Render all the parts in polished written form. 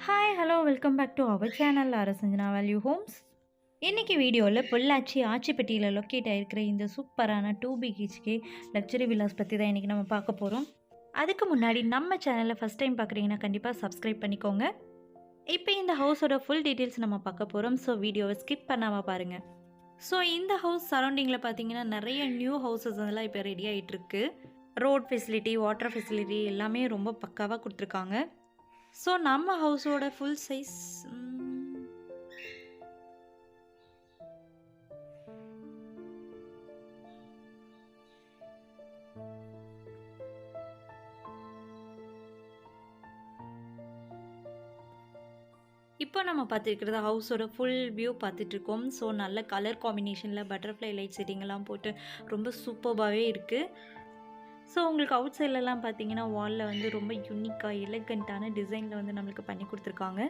Hi hello welcome back to our channel Arasanjana value homes. இன்றைக்கி வீடியோவில் Pollachi ஆச்சிப்பட்டியில் locate ஆகிருக்கிற இந்த சூப்பரான 2 BHK லக்ஸரி வில்லாஸ் பற்றி தான் இன்றைக்கி நம்ம பார்க்க போகிறோம். அதுக்கு முன்னாடி நம்ம சேனலில் ஃபஸ்ட் டைம் பார்க்குறீங்கன்னா கண்டிப்பாக சப்ஸ்கிரைப் பண்ணிக்கோங்க. இப்போ இந்த ஹவுஸோட ஃபுல் டீட்டெயில்ஸ் நம்ம பார்க்க போகிறோம். ஸோ வீடியோவை ஸ்கிப் பண்ணாமல் பாருங்கள். ஸோ இந்த ஹவுஸ் சரௌண்டிங்கில் பார்த்தீங்கன்னா நிறைய நியூ ஹவுசஸ் அதெல்லாம் இப்போ ரெடி ஆகிட்டுருக்கு. ரோட் ஃபெசிலிட்டி, வாட்டர் ஃபெசிலிட்டி எல்லாமே ரொம்ப பக்காவாக கொடுத்துருக்காங்க. ஸோ நம்ம ஹவுஸோட ஃபுல் சைஸ் இப்போ நம்ம பார்த்துருக்கிறது ஹவுஸோட ஃபுல் வியூ பார்த்துட்ருக்கோம். ஸோ நல்ல கலர் காம்பினேஷனில் பட்டர்ஃப்ளை லைட் செட்டிங்கெல்லாம் போட்டு ரொம்ப சூப்பராகவே இருக்குது. ஸோ உங்களுக்கு அவுட் சைட்லலாம் பார்த்தீங்கன்னா வாலில் வந்து ரொம்ப யூனிக்காக எலகண்ட்டான டிசைனில் வந்து நம்மளுக்கு பண்ணி கொடுத்துருக்காங்க.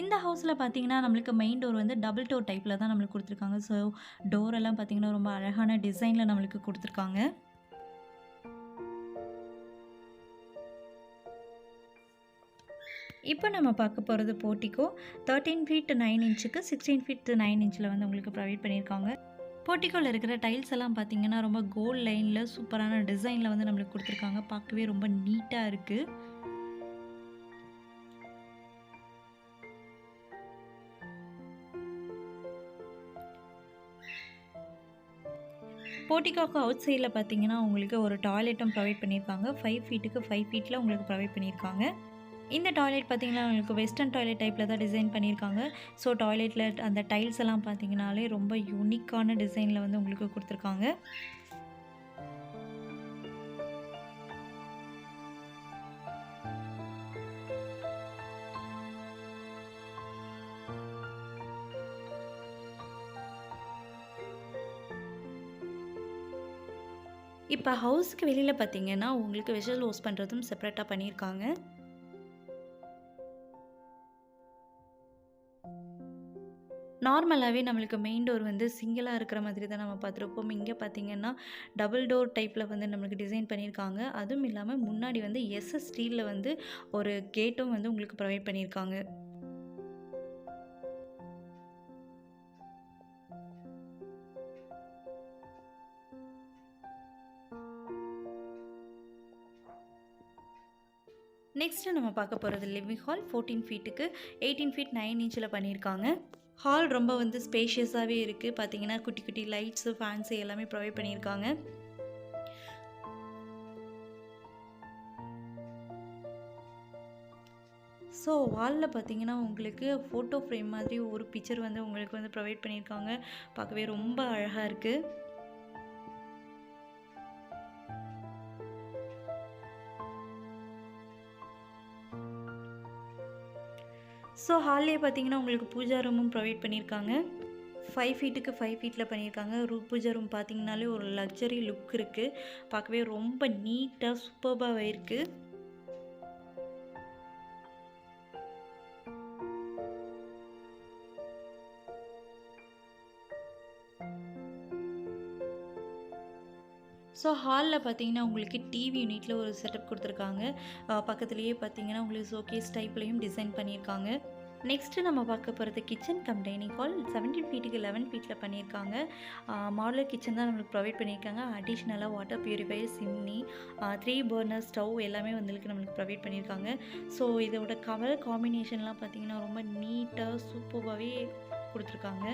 இந்த ஹவுஸில் பார்த்தீங்கன்னா நம்மளுக்கு மெயின் டோர் வந்து டபுள் டோர் டைப்பில் தான் நம்மளுக்கு கொடுத்துருக்காங்க. ஸோ டோரெல்லாம் பார்த்தீங்கன்னா ரொம்ப அழகான டிசைனில் நம்மளுக்கு கொடுத்துருக்காங்க. இப்போ நம்ம பார்க்க போகிறது போர்ட்டிகோ. 13 feet 9 inchக்கு 16 feet 9 inchல வந்து உங்களுக்கு ப்ரொவைட் பண்ணியிருக்காங்க. போர்ட்டிகோவில் இருக்கிற டைல்ஸ் எல்லாம் பார்த்தீங்கன்னா ரொம்ப கோல்ட் லைனில் சூப்பரான டிசைனில் வந்து நம்மளுக்கு கொடுத்துருக்காங்க. பார்க்கவே ரொம்ப நீட்டாக இருக்குது. போர்ட்டிகோக்கு அவுட் சைடில் பார்த்தீங்கன்னா உங்களுக்கு ஒரு டாய்லெட்டும் ப்ரொவைட் பண்ணியிருக்காங்க. 5 feetக்கு 5 feetல உங்களுக்கு ப்ரொவைட் பண்ணியிருக்காங்க. இந்த டாய்லெட் பார்த்திங்கன்னா உங்களுக்கு வெஸ்டர்ன் டாய்லெட் டைப்பில் தான் டிசைன் பண்ணியிருக்காங்க. ஸோ டாய்லெட்டில் அந்த டைல்ஸ் எல்லாம் பார்த்திங்கனாலே ரொம்ப யூனிக்கான டிசைனில் வந்து உங்களுக்கு கொடுத்துருக்காங்க. இப்போ ஹவுஸ்க்கு வெளியில் பார்த்திங்கன்னா உங்களுக்கு வெஜிடல் வாஷ் பண்ணுறதும் செப்பரேட்டாக பண்ணியிருக்காங்க. நார்மலாகவே நம்மளுக்கு மெயின் டோர் வந்து சிங்கிளாக இருக்கிற மாதிரி தான் நம்ம பார்த்துருப்போம். இங்கே பார்த்திங்கன்னா டபுள் டோர் டைப்பில் வந்து நம்மளுக்கு டிசைன் பண்ணியிருக்காங்க. அதுவும் இல்லாமல் முன்னாடி வந்து எஸ்எஸ் ஸ்டீலில் வந்து ஒரு கேட்டும் வந்து உங்களுக்கு ப்ரொவைட் பண்ணியிருக்காங்க. நெக்ஸ்ட்டு நம்ம பார்க்க போகிறது லிவிங் ஹால். 14 feetக்கு 18 feet 9 inchல பண்ணியிருக்காங்க. ஹால் ரொம்ப வந்து ஸ்பேஷியஸாகவே இருக்குது. பார்த்தீங்கன்னா குட்டி குட்டி லைட்ஸு, ஃபேன்ஸு எல்லாமே ப்ரொவைட் பண்ணியிருக்காங்க. ஸோ வாலில் பார்த்தீங்கன்னா உங்களுக்கு ஃபோட்டோ ஃப்ரேம் மாதிரி ஒரு பிக்சர் வந்து உங்களுக்கு வந்து ப்ரொவைட் பண்ணியிருக்காங்க. பார்க்கவே ரொம்ப அழகாக இருக்குது. ஸோ ஹால்லே பார்த்தீங்கன்னா உங்களுக்கு பூஜா ரூமும் ப்ரொவைட் பண்ணியிருக்காங்க. 5 feetக்கு 5 feetல பண்ணியிருக்காங்க. பூஜா ரூம் பார்த்தீங்கன்னாலே ஒரு லக்ஸரி லுக் இருக்குது. பார்க்கவே ரொம்ப நீட்டாக சூப்பர்பாக இருக்குது. ஸோ ஹாலில் பார்த்தீங்கன்னா உங்களுக்கு டிவி யூனிட்டில் ஒரு செட்டப் கொடுத்துருக்காங்க. பக்கத்துலேயே பார்த்தீங்கன்னா உங்களுக்கு ஷோகேஸ் டைப்லேயும் டிசைன் பண்ணியிருக்காங்க. நெக்ஸ்ட்டு நம்ம பார்க்க போகிறது கிச்சன் கம் டைனிங் ஹால். 17 feetக்கு 11 feetல பண்ணியிருக்காங்க. மாடுலர் கிச்சன் தான் நம்மளுக்கு ப்ரொவைட் பண்ணியிருக்காங்க. அடிஷ்னலாக water purifier, chimney, 3 burner stove எல்லாமே வந்துருக்கு நம்மளுக்கு ப்ரொவைட் பண்ணியிருக்காங்க. ஸோ இதோட கலர் காம்பினேஷன்லாம் பார்த்தீங்கன்னா ரொம்ப நீட்டாக சூப்பராகவே கொடுத்துருக்காங்க.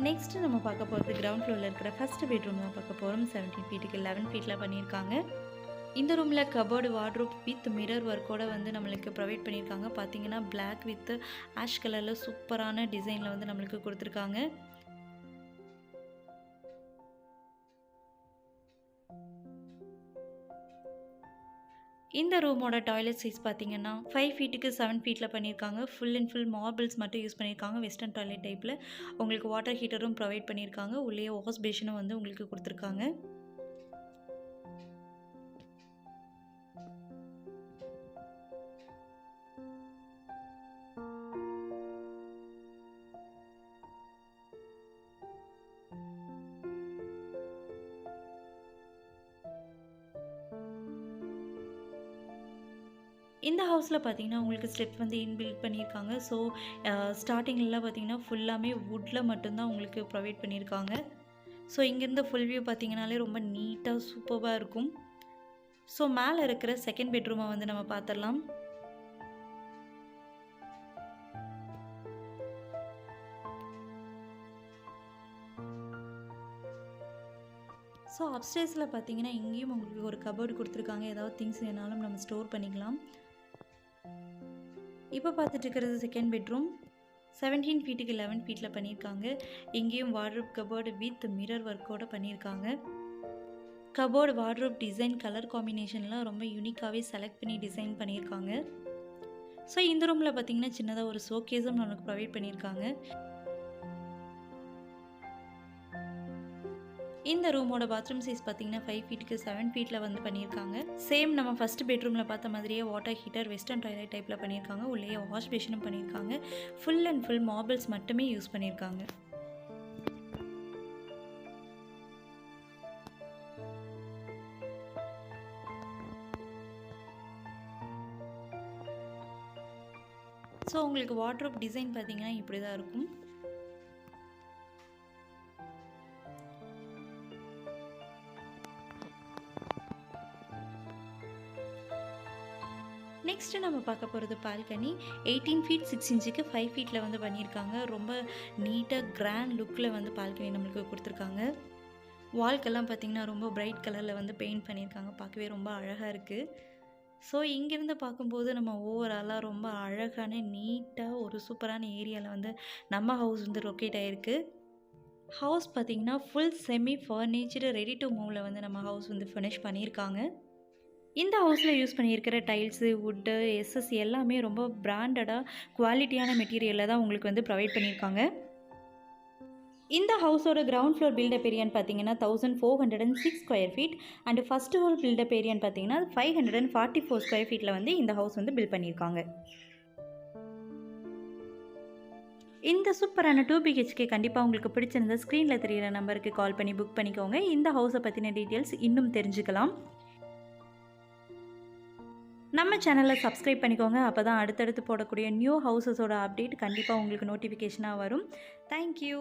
நெக்ஸ்ட்டு நம்ம பார்க்க போகிறது கிரவுண்ட் ஃப்ளோரில் இருக்கிற ஃபஸ்ட் பெட்ரூம் தான் பார்க்க போகிறோம். 17 feetக்கு 11 feetல பண்ணியிருக்காங்க. இந்த ரூமில் கபோர்டு, வார்ட்ரோப் வித் மிரர் ஒர்க்கோடு வந்து நம்மளுக்கு ப்ரொவைட் பண்ணியிருக்காங்க. பார்த்தீங்கன்னா பிளாக் வித் ஆஷ் கலரில் சூப்பரான டிசைனில் வந்து நம்மளுக்கு கொடுத்துருக்காங்க. இந்த ரூமோட டாய்லெட் சைஸ் பார்த்தீங்கன்னா 5 feetக்கு 7 feetல பண்ணியிருக்காங்க. ஃபுல் அண்ட் ஃபுல் மார்பிள்ஸ் மட்டும் யூஸ் பண்ணியிருக்காங்க. வெஸ்டர்ன் டாய்லெட் டைப்பில் உங்களுக்கு வாட்டர் ஹீட்டரும் ப்ரொவைட் பண்ணியிருக்காங்க. உள்ளே வாஷ் பேஷனும் வந்து உங்களுக்கு கொடுத்துருக்காங்க. இந்த ஹவுஸில் பார்த்தீங்கன்னா உங்களுக்கு ஸ்டெப் வந்து இன்பில்ட் பண்ணியிருக்காங்க. ஸோ ஸ்டார்டிங்லலாம் பார்த்தீங்கன்னா ஃபுல்லாமே வுட்டில் மட்டும்தான் உங்களுக்கு ப்ரொவைட் பண்ணியிருக்காங்க. ஸோ இங்கேருந்து ஃபுல் வியூ பார்த்தீங்கனாலே ரொம்ப நீட்டாக சூப்பராக இருக்கும். ஸோ மேலே இருக்கிற செகண்ட் பெட்ரூமை வந்து நம்ம பார்த்துடலாம். ஸோ அப்ஸ்டேர்ஸில் பார்த்தீங்கன்னா இங்கேயும் உங்களுக்கு ஒரு கபோர்டு கொடுத்துருக்காங்க. ஏதாவது திங்ஸ் வேணாலும் நம்ம ஸ்டோர் பண்ணிக்கலாம். இப்போ பார்த்துட்டு இருக்கிறது செகண்ட் பெட்ரூம். 17 ஃபீட்டுக்கு 11 ஃபீட்டில் பண்ணியிருக்காங்க. இங்கேயும் வார்ட்ரோப் கபோர்டு வித் மிரர் ஒர்க்கோடு பண்ணியிருக்காங்க. கபோர்டு வார்ட்ரோப் டிசைன் கலர் காம்பினேஷன்லாம் ரொம்ப யூனிக்காகவே செலக்ட் பண்ணி டிசைன் பண்ணியிருக்காங்க. ஸோ இந்த ரூமில் பார்த்தீங்கன்னா சின்னதாக ஒரு ஷோகேஸும் நமக்கு ப்ரொவைட் பண்ணியிருக்காங்க. இந்த ரூமோட பாத்ரூம் சைஸ் பார்த்தீங்கன்னா 5 ஃபீட்டுக்கு 7 ஃபீட்டில் வந்து பண்ணியிருக்காங்க. சேம் நம்ம ஃபஸ்ட் பெட்ரூமில் பார்த்த மாதிரியே வாட்டர் ஹீட்டர் வெஸ்டர்ன் டாய்லெட் டைப்பில் பண்ணியிருக்காங்க. உள்ளே வாஷ் பேஷனும் பண்ணியிருக்காங்க. ஃபுல் அண்ட் ஃபுல் மார்பிள்ஸ் மட்டுமே யூஸ் பண்ணியிருக்காங்க. ஸோ உங்களுக்கு வார்ட்ரோப் டிசைன் பார்த்தீங்கன்னா இப்படி தான் இருக்கும். நெக்ஸ்ட்டு நம்ம பார்க்க போகிறது பால்கனி. 18 ஃபீட் 6 இன்ச்சுக்கு 5 ஃபீட்டில் வந்து பண்ணியிருக்காங்க. ரொம்ப நீட்டாக கிராண்ட் லுக்கில் வந்து பால்கனி நம்மளுக்கு கொடுத்துருக்காங்க. வால்க்கெல்லாம் பார்த்திங்கன்னா ரொம்ப பிரைட் கலரில் வந்து பெயிண்ட் பண்ணியிருக்காங்க. பார்க்கவே ரொம்ப அழகாக இருக்குது. ஸோ இங்கேருந்து பார்க்கும்போது நம்ம ஓவராலாக ரொம்ப அழகான நீட்டாக ஒரு சூப்பரான ஏரியாவில் வந்து நம்ம ஹவுஸ் வந்து லொக்கேட் ஆகிருக்கு. ஹவுஸ் பார்த்திங்கன்னா full semi furniture ready to மூவில் வந்து நம்ம ஹவுஸ் வந்து ஃபினிஷ் பண்ணியிருக்காங்க. இந்த ஹவுஸில் யூஸ் பண்ணியிருக்கிற டைல்ஸு, வுட்டு, எஸ்எஸ் எல்லாமே ரொம்ப பிராண்டடாக குவாலிட்டியான மெட்டீரியலில் தான் உங்களுக்கு வந்து ப்ரொவைட் பண்ணியிருக்காங்க. இந்த ஹவுஸோட கிரவுண்ட் ஃப்ளோர் பில்டப் ஏரியான்னு பார்த்தீங்கன்னா 1406 square feet and first whole built up ஏரியான்னு பார்த்தீங்கன்னா 544 ஸ்கொயர் ஃபீட்டில் வந்து இந்த ஹவுஸ் வந்து பில்ட் பண்ணியிருக்காங்க. இந்த சூப்பரான 2 BHK கண்டிப்பாக உங்களுக்கு பிடிச்சிருந்த ஸ்க்ரீனில் தெரிகிற நம்பருக்கு கால் பண்ணி புக் பண்ணிக்கோங்க. இந்த ஹவுஸை பற்றின டீட்டெயில்ஸ் இன்னும் தெரிஞ்சுக்கலாம். நம்ம சேனலை சப்ஸ்கிரைப் பண்ணிக்கோங்க. அப்போ தான் அடுத்தடுத்து போடக்கூடிய நியூ ஹவுசஸோட அப்டேட் கண்டிப்பாக உங்களுக்கு நோட்டிஃபிகேஷனாக வரும். தேங்க்யூ.